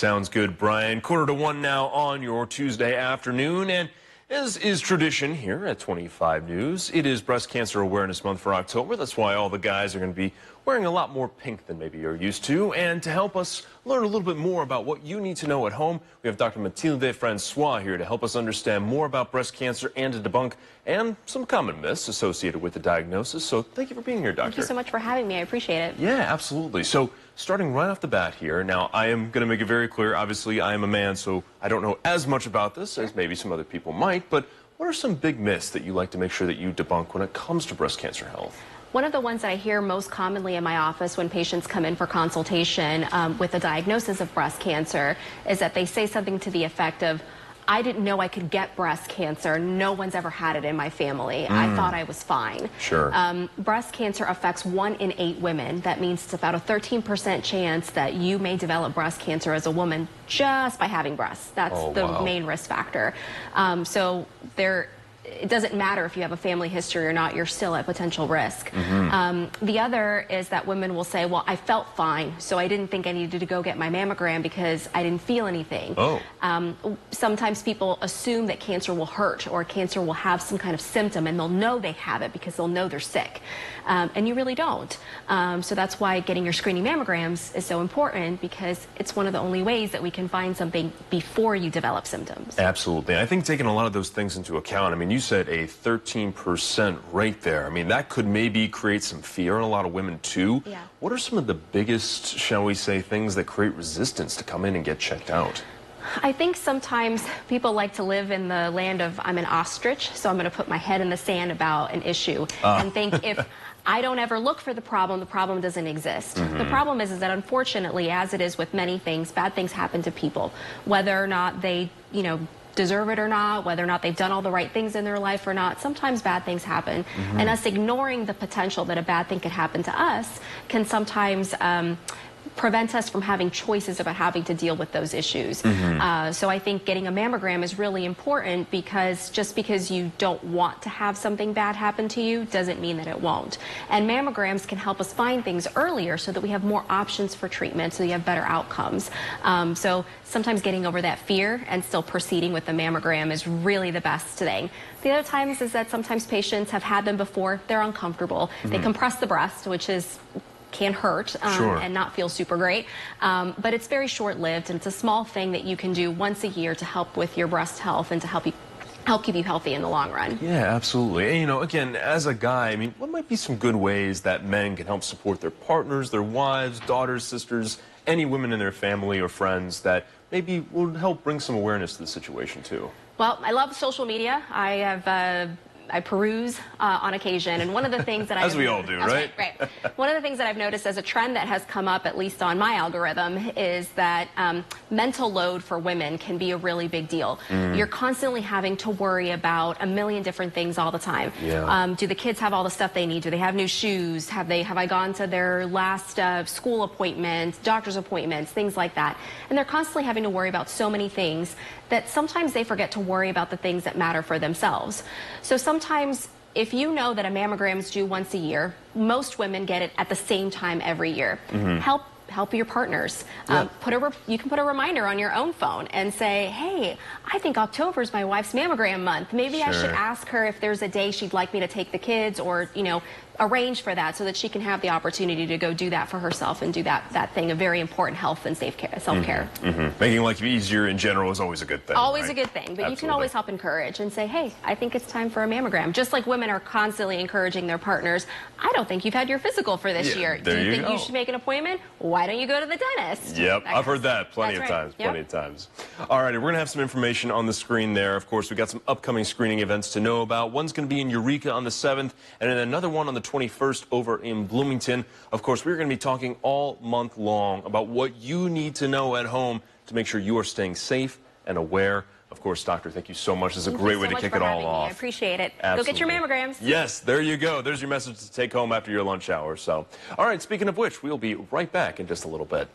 Sounds good, Brian. 1:45 now on your Tuesday afternoon, and as is tradition here at 25 News, it is Breast Cancer Awareness Month for October. That's why all the guys are going to be wearing a lot more pink than maybe you're used to. And to help us learn a little bit more about what you need to know at home, we have Dr. Mathilde Francois here to help us understand more about breast cancer and to debunk and some common myths associated with the diagnosis. So thank you for being here, Doctor. Thank you so much for having me. I appreciate it. Yeah, absolutely. So starting right off the bat here, now I am going to make it very clear, obviously I am a man, so I don't know as much about this as maybe some other people might, but what are some big myths that you like to make sure that you debunk when it comes to breast cancer health? One of the ones that I hear most commonly in my office when patients come in for consultation with a diagnosis of breast cancer is that they say something to the effect of, I didn't know I could get breast cancer. No one's ever had it in my family. I thought I was fine. Sure. Breast cancer affects 1 in 8 women. That means it's about a 13% chance that you may develop breast cancer as a woman just by having breasts. That's the main risk factor. It doesn't matter if you have a family history or not, you're still at potential risk. The other is that women will say, well, I felt fine, so I didn't think I needed to go get my mammogram because I didn't feel anything. Sometimes people assume that cancer will hurt or cancer will have some kind of symptom, and they'll know they have it because they'll know they're sick. And you really don't. So that's why getting your screening mammograms is so important, because it's one of the only ways that we can find something before you develop symptoms. Absolutely. I think taking a lot of those things into account, I mean, you said a 13% rate there. I mean, that could maybe create some fear in a lot of women too. Yeah. What are some of the biggest, shall we say, things that create resistance to come in and get checked out? I think sometimes people like to live in the land of, I'm an ostrich, so I'm going to put my head in the sand about an issue and think if I don't ever look for the problem doesn't exist. The problem is that unfortunately, as it is with many things, bad things happen to people, whether or not they, deserve it or not, whether or not they've done all the right things in their life or not. Sometimes bad things happen, and us ignoring the potential that a bad thing could happen to us can sometimes prevent us from having choices about having to deal with those issues. So I think getting a mammogram is really important, because just because you don't want to have something bad happen to you doesn't mean that it won't. And mammograms can help us find things earlier so that we have more options for treatment, so you have better outcomes. So sometimes getting over that fear and still proceeding with the mammogram is really the best thing. The other times is that sometimes patients have had them before, they're uncomfortable. They compress the breast, which can hurt and not feel super great, but it's very short-lived, and it's a small thing that you can do once a year to help with your breast health and to help keep you healthy in the long run. Yeah, absolutely. And again, as a guy, I mean, what might be some good ways that men can help support their partners, their wives, daughters, sisters, any women in their family or friends that maybe will help bring some awareness to the situation too? Well, I love social media. I peruse on occasion, and one of the things that as we all do, right? Right. One of the things that I've noticed as a trend that has come up, at least on my algorithm, is that mental load for women can be a really big deal. You're constantly having to worry about a million different things all the time. Do the kids have all the stuff they need? Do they have new shoes? Have I gone to their last school appointment, doctor's appointments, things like that? And they're constantly having to worry about so many things that sometimes they forget to worry about the things that matter for themselves. So sometimes, if you know that a mammogram is due once a year, most women get it at the same time every year. Help your partners. You can put a reminder on your own phone and say, hey, I think October is my wife's mammogram month. Maybe I should ask her if there's a day she'd like me to take the kids, or arrange for that so that she can have the opportunity to go do that for herself and do that thing, a very important health and self-care. Making life easier in general is always a good thing. Always a good thing, but you can always help encourage and say, hey, I think it's time for a mammogram. Just like women are constantly encouraging their partners, I don't think you've had your physical for this year. Do you think you should make an appointment? Why don't you go to the dentist? Yep, I've heard that plenty of times. All right, we're going to have some information on the screen there. Of course, we've got some upcoming screening events to know about. One's going to be in Eureka on the 7th, and then another one on the 21st over in Bloomington. Of course, we're going to be talking all month long about what you need to know at home to make sure you are staying safe and aware. Of course, Doctor, thank you so much. This is a great way to kick it all off. I appreciate it. Absolutely. Go get your mammograms. Yes, there you go. There's your message to take home after your lunch hour. So, all right, speaking of which, we'll be right back in just a little bit.